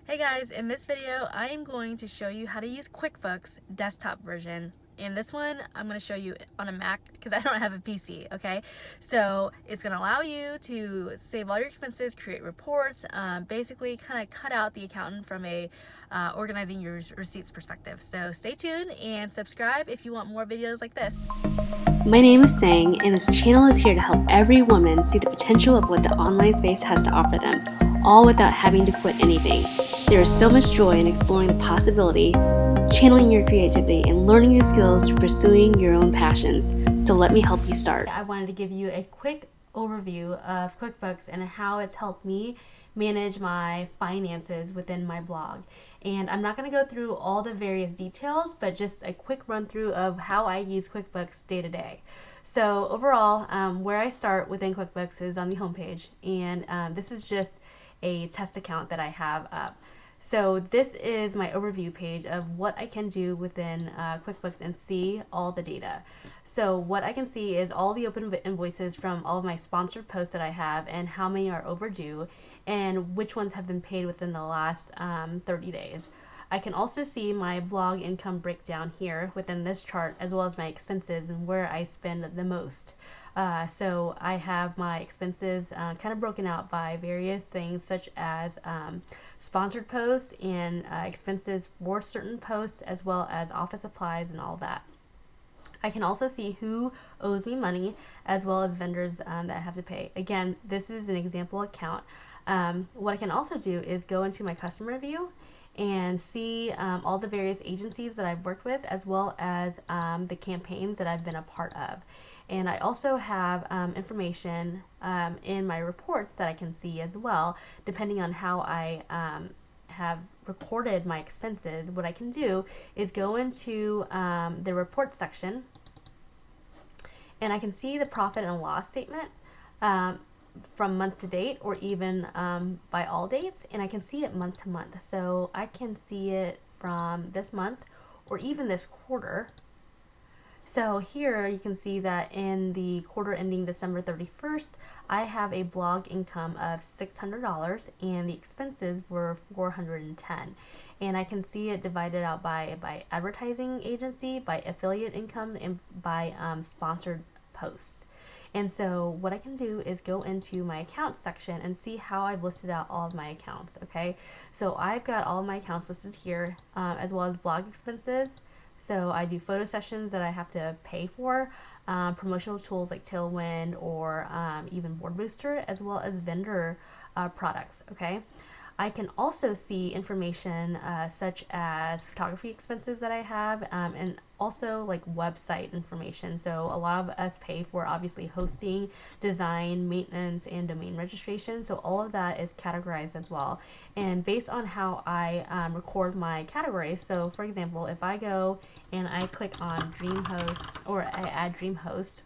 Hey guys, in this video I am going to show you how to use QuickBooks Desktop version. In this one I'm going to show you on a Mac because I don't have a PC, okay? So it's going to allow you to save all your expenses, create reports, basically kind of cut out the accountant from a organizing your receipts perspective. So stay tuned and subscribe if you want more videos like this. My name is Sang, and this channel is here to help every woman see the potential of what the online space has to offer them, all without having to quit anything. There is so much joy in exploring the possibility, channeling your creativity, and learning new skills through pursuing your own passions. So let me help you start. I wanted to give you a quick overview of QuickBooks and how it's helped me manage my finances within my blog. And I'm not going to go through all the various details, but just a quick run through of how I use QuickBooks day to day. So overall, where I start within QuickBooks is on the homepage, and this is just a test account that I have up. So this is my overview page of what I can do within QuickBooks and see all the data. So what I can see is all the open invoices from all of my sponsored posts that I have and how many are overdue and which ones have been paid within the last 30 days. I can also see my blog income breakdown here within this chart, as well as my expenses and where I spend the most. So I have my expenses kind of broken out by various things such as sponsored posts and expenses for certain posts, as well as office supplies and all that. I can also see who owes me money, as well as vendors that I have to pay. Again, this is an example account. What I can also do is go into my customer view and see all the various agencies that I've worked with, as well as the campaigns that I've been a part of. And I also have information in my reports that I can see as well, depending on how I have recorded my expenses. What I can do is go into the report section, and I can see the profit and loss statement from month to date, or even by all dates, and I can see it month to month. So I can see it from this month or even this quarter. So here you can see that in the quarter ending December 31st, I have a blog income of $600 and the expenses were $410. And I can see it divided out by advertising agency, by affiliate income, and by sponsored posts. And so what I can do is go into my accounts section and see how I've listed out all of my accounts, okay? So I've got all of my accounts listed here, as well as blog expenses. So I do photo sessions that I have to pay for, promotional tools like Tailwind or even Board Booster, as well as vendor products, okay? I can also see information such as photography expenses that I have, and also like website information. So a lot of us pay for obviously hosting, design, maintenance, and domain registration. So all of that is categorized as well. And based on how I record my categories, so for example, if I go and I click on DreamHost, or I add DreamHost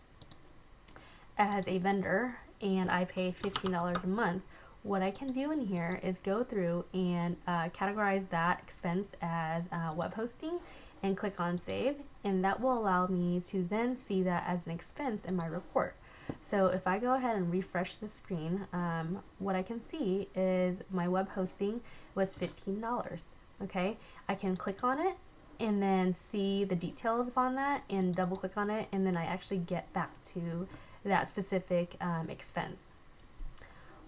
as a vendor and I pay $15 a month, what I can do in here is go through and categorize that expense as web hosting and click on save, and that will allow me to then see that as an expense in my report. So if I go ahead and refresh the screen, what I can see is my web hosting was $15. Okay, I can click on it and then see the details on that and double click on it, and then I actually get back to that specific expense.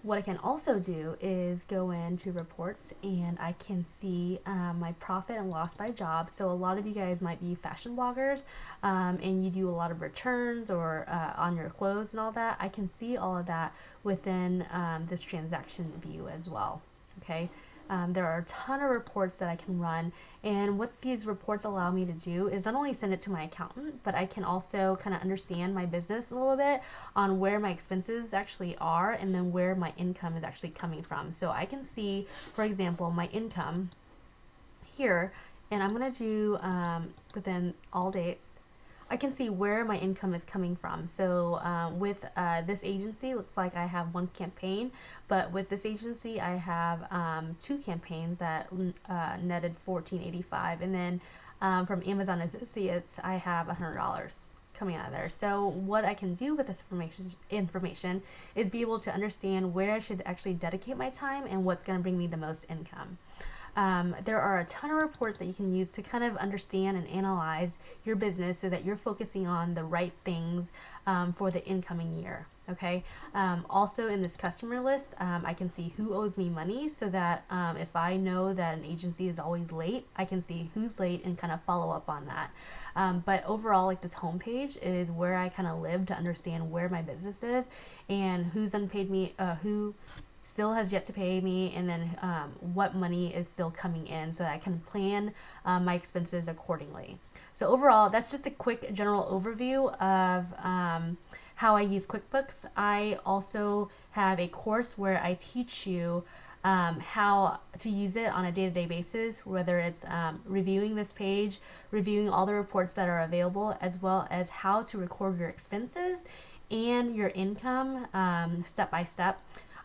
What I can also do is go into reports and I can see my profit and loss by job. So a lot of you guys might be fashion bloggers and you do a lot of returns or on your clothes and all that. I can see all of that within this transaction view as well. Okay. There are a ton of reports that I can run, and what these reports allow me to do is not only send it to my accountant, but I can also kind of understand my business a little bit on where my expenses actually are and then where my income is actually coming from. So I can see, for example, my income here, and I'm going to do within all dates. I can see where my income is coming from. So with this agency, looks like I have one campaign, but with this agency, I have two campaigns that netted $14.85, and then from Amazon Associates, I have $100 coming out of there. So what I can do with this information is be able to understand where I should actually dedicate my time and what's going to bring me the most income. There are a ton of reports that you can use to kind of understand and analyze your business so that you're focusing on the right things for the incoming year. Okay. Also in this customer list, I can see who owes me money so that if I know that an agency is always late, I can see who's late and kind of follow up on that. But overall, like this homepage is where I kind of live to understand where my business is and who's unpaid me, who still has yet to pay me, and then what money is still coming in so that I can plan my expenses accordingly. So overall, that's just a quick general overview of how I use QuickBooks. I also have a course where I teach you how to use it on a day-to-day basis, whether it's reviewing this page, reviewing all the reports that are available, as well as how to record your expenses and your income step by step.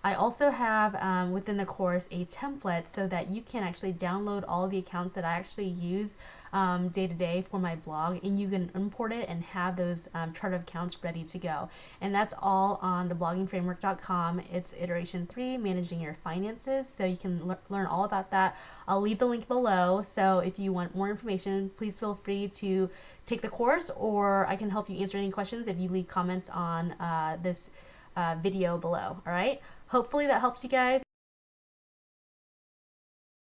I also have within the course a template so that you can actually download all of the accounts that I actually use day to day for my blog, and you can import it and have those chart of accounts ready to go. And that's all on thebloggingframework.com. It's iteration 3, managing your finances. So you can learn all about that. I'll leave the link below. So if you want more information, please feel free to take the course, or I can help you answer any questions if you leave comments on this video below. All right. Hopefully that helps you guys.